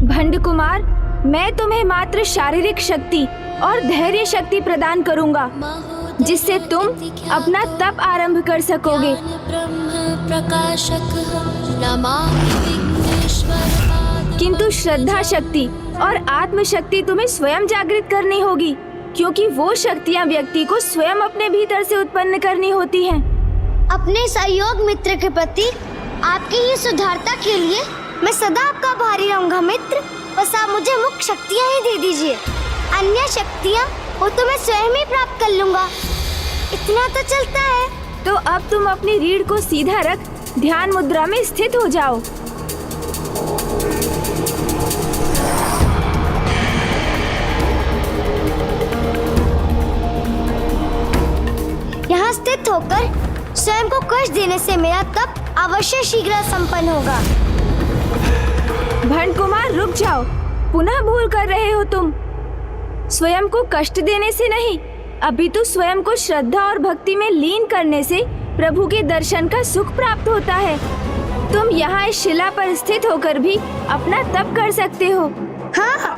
भंड कुमार, मैं तुम्हें मात्र शारीरिक शक्ति और धैर्य शक्ति प्रदान करूंगा, जिससे तुम अपना तप आरंभ कर सकोगे। किंतु श्रद्धा शक्ति और आत्म शक्ति तुम्हें स्वयं जागृत करनी होगी, क्योंकि वो शक्तियाँ व्यक्ति को स्वयं अपने भीतर से उत्पन्न करनी होती हैं। अपने सहयोग मित्र के प्रति आपकी ही सुधारता के लिए मैं सदा आपका आभारी रहूंगा मित्र। बस आप मुझे मुख्य शक्तियाँ ही दे दीजिए, अन्य शक्तियाँ वो तो मैं स्वयं ही प्राप्त कर लूंगा। इतना तो चलता है। तो अब तुम अपनी रीढ़ को सीधा रख ध्यान मुद्रा में स्थित हो जाओ। यहाँ स्थित होकर स्वयं को कष्ट देने से मेरा तप अवश्य शीघ्र संपन्न होगा। भंड कुमार, रुक जाओ, पुनः भूल कर रहे हो तुम। स्वयं को कष्ट देने से नहीं, अपितु स्वयं को श्रद्धा और भक्ति में लीन करने से प्रभु के दर्शन का सुख प्राप्त होता है। तुम यहाँ इस शिला पर स्थित होकर भी अपना तप कर सकते हो। हाँ।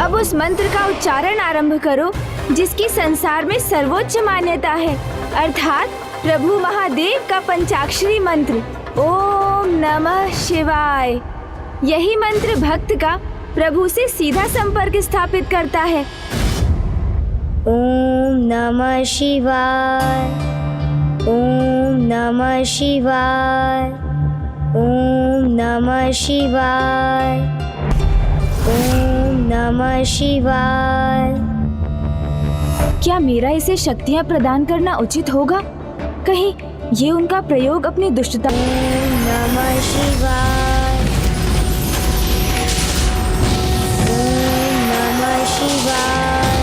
अब उस मंत्र का उच्चारण आरंभ करो जिसकी संसार में सर्वोच्च मान्यता है, अर्थात प्रभु महादेव का पंचाक्षरी मंत्र ओम नमः शिवाय। यही मंत्र भक्त का प्रभु से सीधा संपर्क स्थापित करता है। ओम नमः शिवाय, ओम नमः शिवाय, ओम नमः शिवाय, ओम नमः शिवाय। क्या मेरा इसे शक्तियाँ प्रदान करना उचित होगा? कहीं ये उनका प्रयोग अपनी दुष्टता। ओम नमः शिवाय, ओम नमः शिवाय,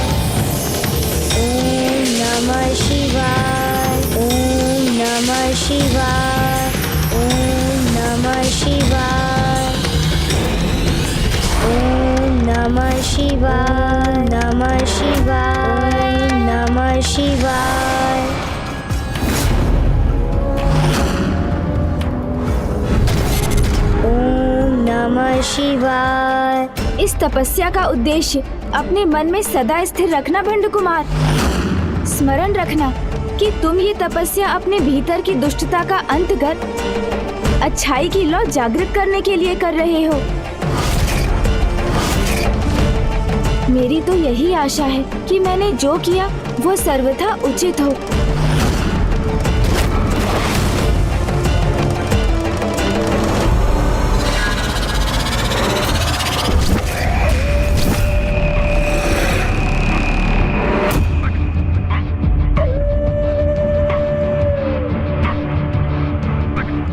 ओम नमः शिवाय, ओम नमः शिवाय, ओम नमः शिवाय, ओम नमः शिवाय, नमः शिवाय, नमः शिवाय। ओम नमः शिवाय। इस तपस्या का उद्देश्य अपने मन में सदा स्थिर रखना भंड कुमार। स्मरण रखना कि तुम ये तपस्या अपने भीतर की दुष्टता का अंत कर अच्छाई की लौ जागृत करने के लिए कर रहे हो। मेरी तो यही आशा है कि मैंने जो किया वो सर्वथा उचित हो।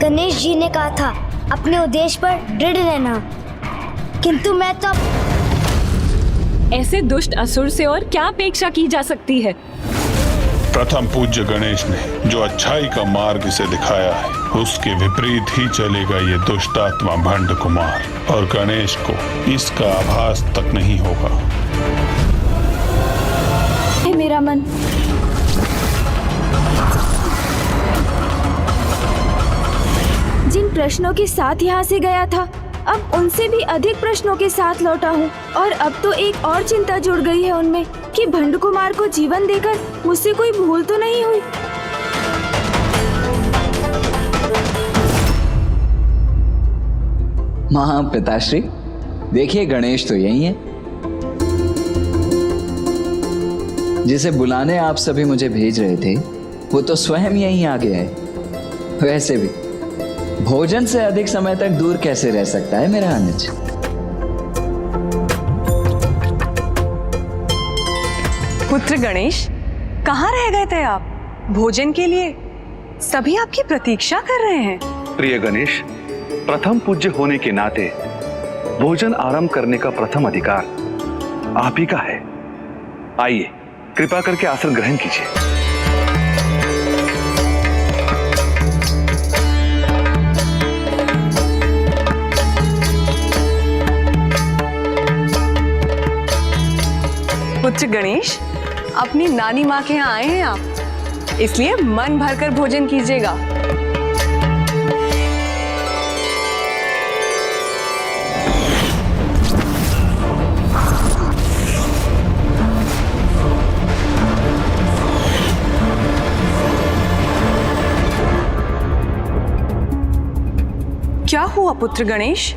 गणेश जी ने कहा था अपने उद्देश्य पर दृढ़ रहना, किंतु मैं तो ऐसे दुष्ट असुर से और क्या अपेक्षा की जा सकती है? प्रथम पूज्य गणेश ने जो अच्छाई का मार्ग इसे दिखाया है, उसके विपरीत ही चलेगा ये दुष्टात्मा भंड कुमार, और गणेश को इसका आभास तक नहीं होगा। मेरा मन जिन प्रश्नों के साथ यहाँ से गया था, अब उनसे भी अधिक प्रश्नों के साथ लौटा हूँ, और अब तो एक और चिंता जुड़ गई है उनमें कि भंड कुमार को जीवन देकर मुझसे कोई भूल तो नहीं हुई। महापिताश्री, देखिए गणेश तो यही है जिसे बुलाने आप सभी मुझे भेज रहे थे, वो तो स्वयं यहीं आ गया है। वैसे भी भोजन से अधिक समय तक दूर कैसे रह सकता है मेरा अनुज? पुत्र गणेश, कहाँ रह गए थे आप? भोजन के लिए सभी आपकी प्रतीक्षा कर रहे हैं। प्रिय गणेश, प्रथम पूज्य होने के नाते भोजन आरंभ करने का प्रथम अधिकार आप ही का है। आइए, कृपा करके आसन ग्रहण कीजिए। पुत्र गणेश, अपनी नानी माँ के यहाँ आए हैं आप, इसलिए मन भरकर भोजन कीजिएगा। हुआ पुत्र गणेश?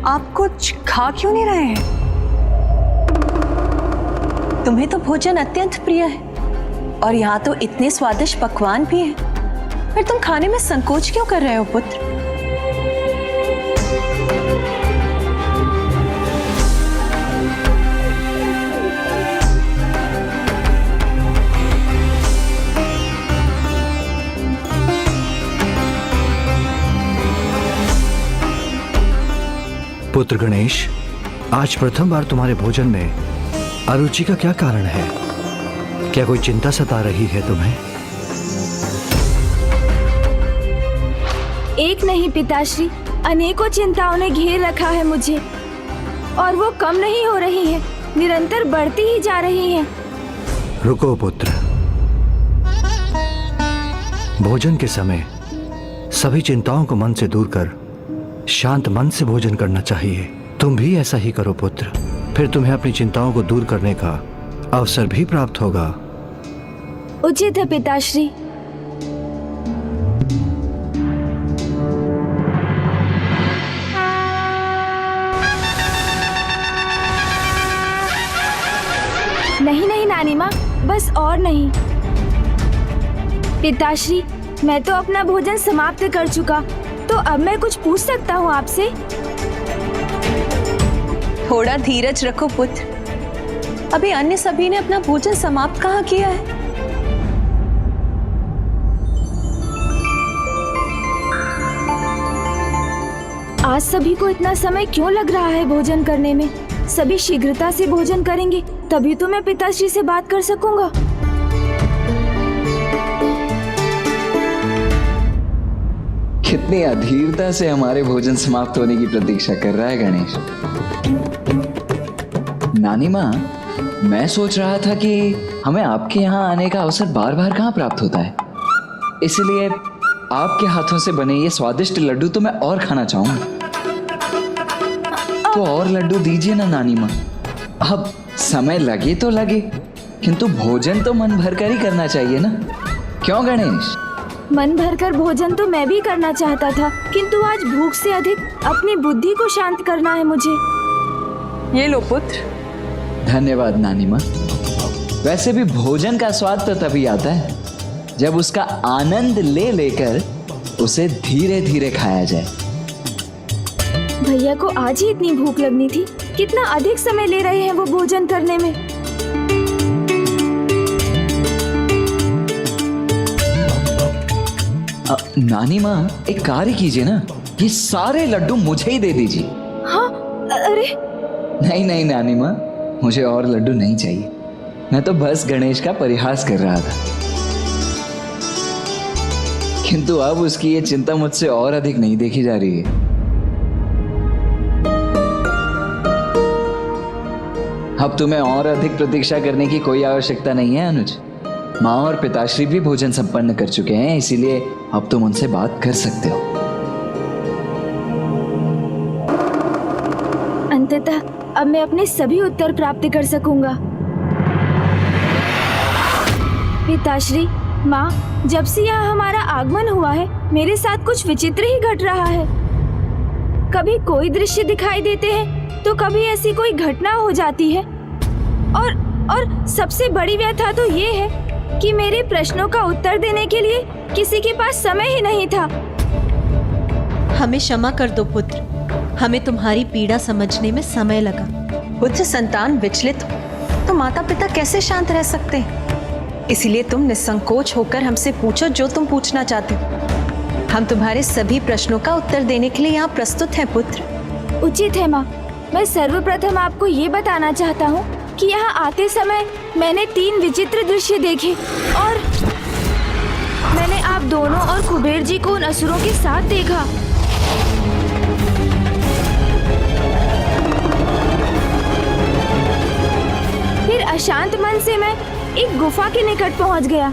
आप कुछ खा क्यों नहीं रहे हैं? तुम्हें तो भोजन अत्यंत प्रिय है और यहाँ तो इतने स्वादिष्ट पकवान भी हैं। पर तुम खाने में संकोच क्यों कर रहे हो पुत्र? पुत्र गणेश, आज प्रथम बार तुम्हारे भोजन में अरुचि का क्या कारण है? क्या कोई चिंता सता रही है तुम्हें? एक नहीं पिताश्री, अनेकों चिंताओं ने घेर रखा है मुझे और वो कम नहीं हो रही है, निरंतर बढ़ती ही जा रही है। रुको पुत्र, भोजन के समय सभी चिंताओं को मन से दूर कर शांत मन से भोजन करना चाहिए। तुम भी ऐसा ही करो पुत्र, फिर तुम्हें अपनी चिंताओं को दूर करने का अवसर भी प्राप्त होगा। उचित है पिताश्री। नहीं नहीं नानी माँ, बस और नहीं। पिताश्री, मैं तो अपना भोजन समाप्त कर चुका, तो अब मैं कुछ पूछ सकता हूँ आपसे? थोड़ा धीरज रखो पुत्र, अभी अन्य सभी ने अपना भोजन समाप्त कहाँ किया है। आज सभी को इतना समय क्यों लग रहा है भोजन करने में? सभी शीघ्रता से भोजन करेंगे तभी तो मैं पिताश्री से बात कर सकूंगा। कितनी अधीरता से हमारे भोजन समाप्त होने की प्रतीक्षा कर रहा है गणेश। नानी माँ, मैं सोच रहा था कि हमें आपके यहाँ आने का अवसर बार बार कहाँ प्राप्त होता है, इसलिए आपके हाथों से बने ये स्वादिष्ट लड्डू तो मैं और खाना चाहूंगा। तो और लड्डू दीजिए ना नानी माँ। अब समय लगे तो लगे, किंतु भोजन तो मन भर कर ही करना चाहिए ना, क्यों गणेश? मन भरकर भोजन तो मैं भी करना चाहता था, किंतु आज भूख से अधिक अपनी बुद्धि को शांत करना है मुझे। ये लो पुत्र। धन्यवाद नानी माँ। वैसे भी भोजन का स्वाद तो तभी आता है जब उसका आनंद ले लेकर उसे धीरे धीरे खाया जाए। भैया को आज ही इतनी भूख लगनी थी, कितना अधिक समय ले रहे हैं वो भोजन करने में। नानी माँ, एक कार्य कीजिए ना, ये सारे लड्डू मुझे ही दे दीजिए। हाँ, अरे नहीं नहीं नानी माँ, मुझे और लड्डू नहीं चाहिए। मैं तो बस गणेश का परिहास कर रहा था, किंतु अब उसकी ये चिंता मुझसे और अधिक नहीं देखी जा रही है। अब तुम्हें और अधिक प्रतीक्षा करने की कोई आवश्यकता नहीं है अनुज। माँ और पिताश्री भी भोजन संपन्न कर चुके हैं, इसीलिए अब तुम उनसे बात कर सकते हो। अंततः अब मैं अपने सभी उत्तर प्राप्त कर सकूंगा। पिताश्री, माँ, जब से यहाँ हमारा आगमन हुआ है मेरे साथ कुछ विचित्र ही घट रहा है। कभी कोई दृश्य दिखाई देते हैं तो कभी ऐसी कोई घटना हो जाती है, और सबसे बड़ी व्यथा तो ये है कि मेरे प्रश्नों का उत्तर देने के लिए किसी के पास समय ही नहीं था। हमें क्षमा कर दो पुत्र, हमें तुम्हारी पीड़ा समझने में समय लगा। पुत्र संतान विचलित हो तो माता पिता कैसे शांत रह सकते हैं? इसलिए तुम निसंकोच होकर हमसे पूछो जो तुम पूछना चाहते हो। हम तुम्हारे सभी प्रश्नों का उत्तर देने के लिए यहाँ प्रस्तुत हैं पुत्र। उचित है माँ। मैं सर्वप्रथम आपको ये बताना चाहता हूँ कि यहाँ आते समय मैंने 3 विचित्र दृश्य देखे और मैंने आप दोनों और कुबेर जी को उन असुरों के साथ देखा। फिर अशांत मन से मैं एक गुफा के निकट पहुंच गया,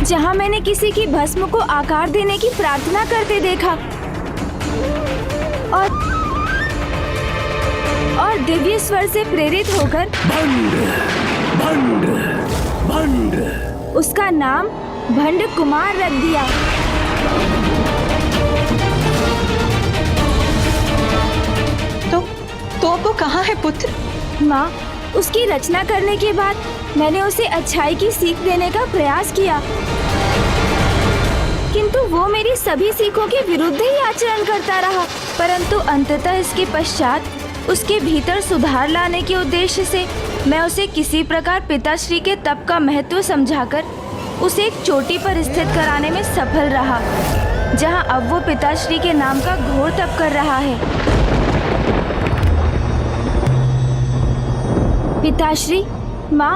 जहां मैंने किसी की भस्म को आकार देने की प्रार्थना करते देखा और दिव्य स्वर से प्रेरित होकर भंड उसका नाम भंड कुमार रख दिया। माँ, उसकी रचना करने के बाद मैंने उसे अच्छाई की सीख देने का प्रयास किया, किंतु वो मेरी सभी सीखों के विरुद्ध ही आचरण करता रहा। परंतु अंततः इसके पश्चात उसके भीतर सुधार लाने के उद्देश्य से मैं उसे किसी प्रकार पिताश्री के तप का महत्व समझाकर उसे एक चोटी पर स्थित कराने में सफल रहा, जहां अब वो पिताश्री के नाम का घोर तप कर रहा है। पिताश्री, माँ,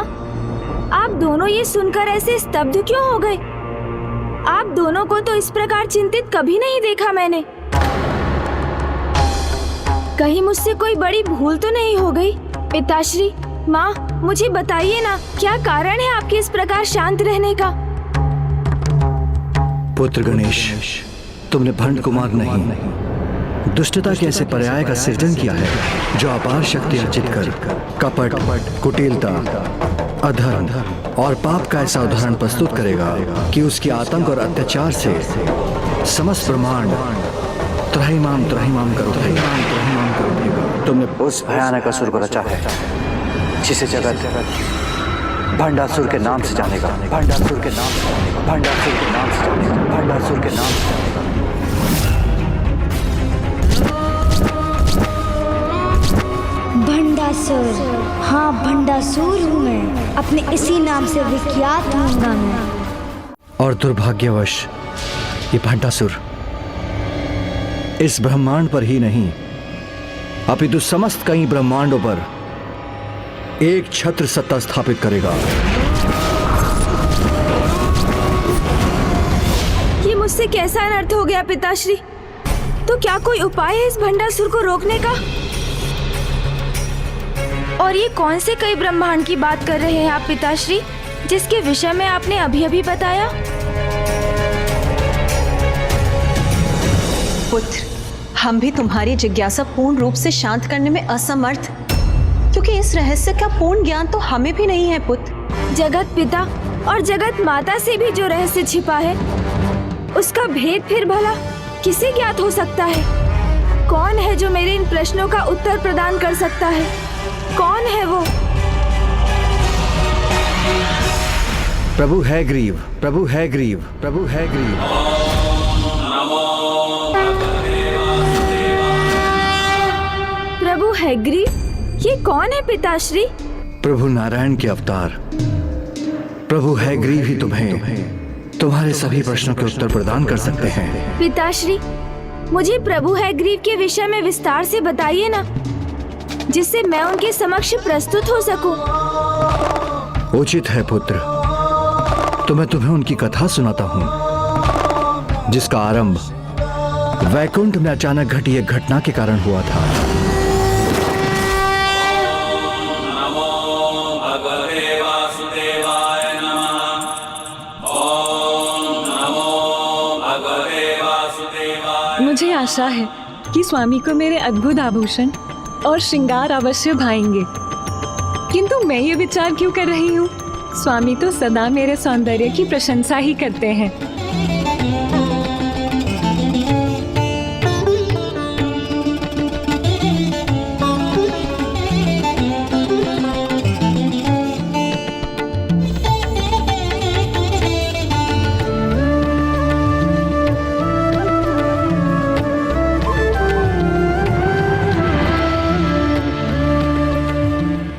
आप दोनों ये सुनकर ऐसे स्तब्ध क्यों हो गए? आप दोनों को तो इस प्रकार चिंतित कभी नहीं देखा मैंने। कहीं मुझसे कोई बड़ी भूल तो नहीं हो गई? पिताश्री, माँ, मुझे बताइए ना, क्या कारण है आपके इस प्रकार शांत रहने का? पुत्र गणेश, तुमने भंड कुमार नहीं, दुष्टता के ऐसे पर्याय का सृजन किया है जो अपार शक्ति अर्जित कर कपट, कुटिलता, अधर्म और पाप का ऐसा उदाहरण प्रस्तुत करेगा कि उसके आतंक और अत्याचार से समस्त ब्रह्मांड त्राहिमाम कर उठेगा। तुमने उस भयानक असुर को रचा है जिसे जगत भंडासुर के नाम से जानेगा, भंडासुर के नाम से जानेगा, भंडासुर के नाम से जानेगा, भंडासुर के नाम से जानेगा। भंडासुर, हाँ भंडासुर हूँ मैं, अपने इसी नाम से विख्यात होऊंगा मैं। और दुर्भाग्यवश ये भंडासुर इस ब्रह्मांड पर ही नहीं अपितु समस्त कई ब्रह्मांडों पर एक छत्र सत्ता स्थापित करेगा। ये मुझसे कैसा अनर्थ हो गया पिताश्री? तो क्या कोई उपाय है इस भंडासुर को रोकने का? और ये कौन से कई ब्रह्मांड की बात कर रहे हैं आप पिताश्री, जिसके विषय में आपने अभी अभी बताया? पुत्र, हम भी तुम्हारी जिज्ञासा पूर्ण रूप से शांत करने में असमर्थ, क्योंकि इस रहस्य का पूर्ण ज्ञान तो हमें भी नहीं है पुत्र। जगत पिता और जगत माता से भी जो रहस्य छिपा है, उसका भेद फिर भला किसे ज्ञात हो सकता है? कौन है जो मेरे इन प्रश्नों का उत्तर प्रदान कर सकता है? कौन है वो? प्रभु है ग्रीव, प्रभु है ग्रीव, प्रभु है ग्रीव। प्रभु हैग्रीव, ये कौन है पिताश्री? प्रभु नारायण के अवतार प्रभु हैग्रीव ही तुम्हें तुम्हारे सभी प्रश्नों के उत्तर प्रदान कर सकते हैं। पिताश्री, मुझे प्रभु हैग्रीव के विषय में विस्तार से बताइए ना, जिससे मैं उनके समक्ष प्रस्तुत हो सकूं। उचित है पुत्र, तो मैं तुम्हें उनकी कथा सुनाता हूँ, जिसका आरंभ वैकुंठ में अचानक घटी एक घटना के कारण हुआ था। मुझे आशा है कि स्वामी को मेरे अद्भुत आभूषण और श्रृंगार अवश्य भाएंगे, किंतु मैं ये विचार क्यों कर रही हूँ? स्वामी तो सदा मेरे सौंदर्य की प्रशंसा ही करते हैं।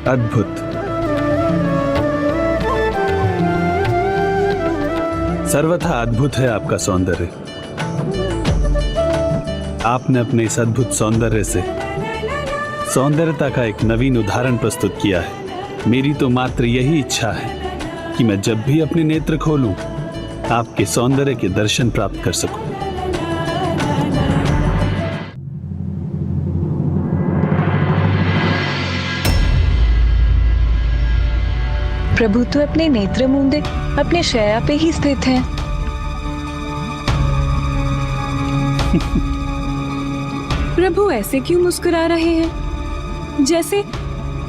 अद्भुत, सर्वथा अद्भुत है आपका सौंदर्य। आपने अपने इस अद्भुत सौंदर्य से सौंदर्यता का एक नवीन उदाहरण प्रस्तुत किया है। मेरी तो मात्र यही इच्छा है कि मैं जब भी अपने नेत्र खोलूं, आपके सौंदर्य के दर्शन प्राप्त कर सकूं। प्रभु तो अपने नेत्र मूंदे अपने शैया पे ही स्थित हैं। प्रभु ऐसे क्यों मुस्कुरा रहे हैं, जैसे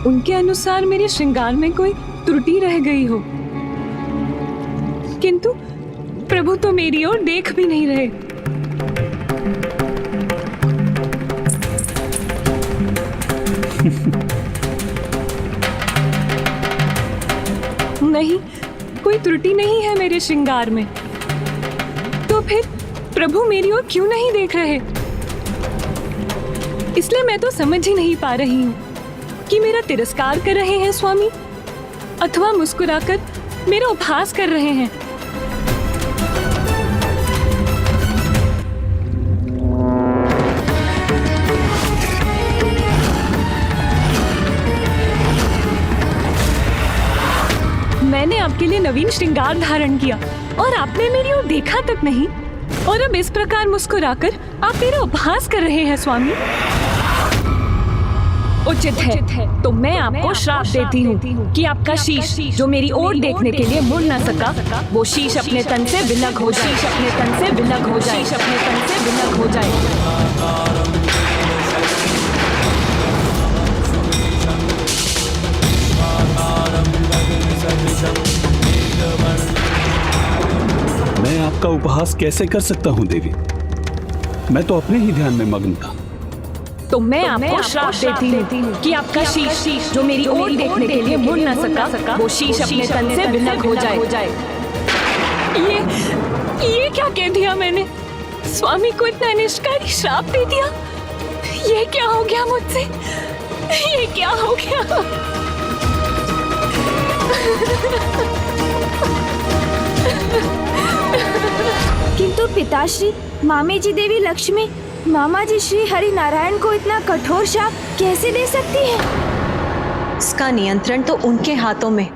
उनके अनुसार मेरे श्रृंगार में कोई त्रुटि रह गई हो। किंतु प्रभु तो मेरी ओर देख भी नहीं रहे। नहीं, कोई त्रुटि नहीं है मेरे श्रृंगार में। तो फिर प्रभु मेरी ओर क्यों नहीं देख रहे? इसलिए मैं तो समझ ही नहीं पा रही हूँ कि मेरा तिरस्कार कर रहे हैं स्वामी अथवा मुस्कुराकर मेरा उपहास कर रहे हैं। मैंने आपके लिए नवीन श्रृंगार धारण किया और आपने मेरी ओर देखा तक नहीं, और अब इस प्रकार मुस्कुराकर आप मेरा उपहास कर रहे हैं स्वामी। उचित है तो मैं आपको श्राप देती हूँ कि आपका शीश जो मेरी ओर देखने के लिए मुड़ न सका, वो शीश अपने तन से विलग हो जाए, अपने तन से विलग हो जाए, अपने तन से विलग हो जाए। मैं आपका उपहास कैसे कर सकता हूँ देवी? मैं तो अपने ही ध्यान में मग्न था। तो मैं आपको श्राप देती हूँ कि आपका शीश जो मेरी ओर देखने के लिए मुड़ न सका, वो शीश अपने तन से विलग हो जाए। ये क्या कह दिया मैंने? स्वामी को इतना निष्कारी श्राप दे दिया। ये क्या हो गया मुझसे? ये क्या हो गया? किंतु पिताश्री, मामी जी देवी लक्ष्मी, मामा जी श्री हरि नारायण को इतना कठोर शाप कैसे दे सकती है? इसका नियंत्रण तो उनके हाथों में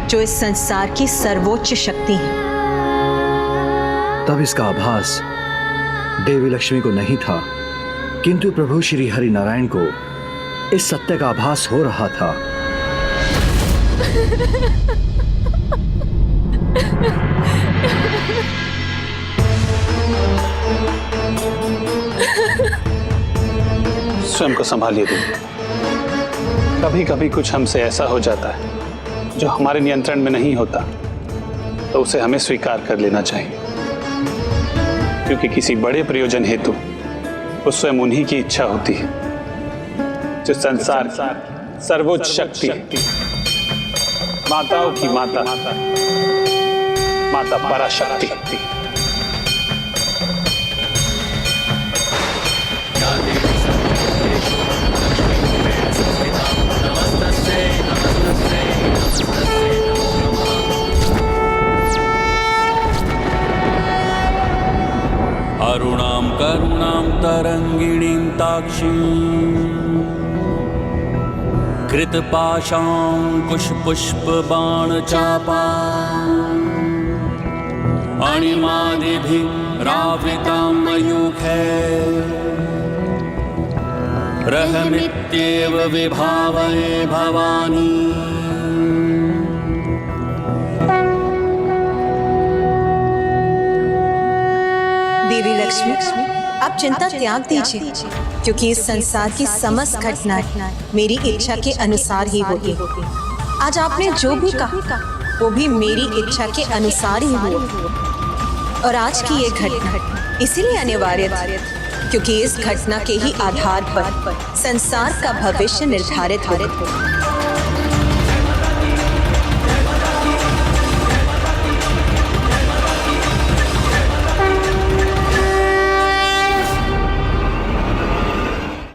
जो इस संसार की सर्वोच्च शक्ति है। तब इसका आभास देवी लक्ष्मी को नहीं था, किंतु प्रभु श्री हरि नारायण को इस सत्य का आभास हो रहा था। स्वयं को संभालिए देवी। कभी कभी कुछ हमसे ऐसा हो जाता है जो हमारे नियंत्रण में नहीं होता, तो उसे हमें स्वीकार कर लेना चाहिए, क्योंकि किसी बड़े प्रयोजन हेतु वो स्वयं उन्हीं की इच्छा होती है जो संसार सर्वोच्च शक्ति है, माताओं की माता, माता पराशक्ति। अरुणां करुणां तरंगिणीं ताक्षीं कृतपाशाङ्कुशपुष्पबाणचापाम् अणिमादिभिरावृतां मयूखैरहमित्येव विभावये भवानी। देवी लक्ष्मी, आप चिंता त्याग दीजिए, क्योंकि इस संसार की समस्त घटनाएं मेरी इच्छा के अनुसार ही होगी। आज आपने जो भी कहा वो भी मेरी इच्छा के अनुसार ही हुआ, और आज की ये घटना इसीलिए अनिवार्य थी क्योंकि इस घटना के ही आधार पर संसार का भविष्य निर्धारित हो।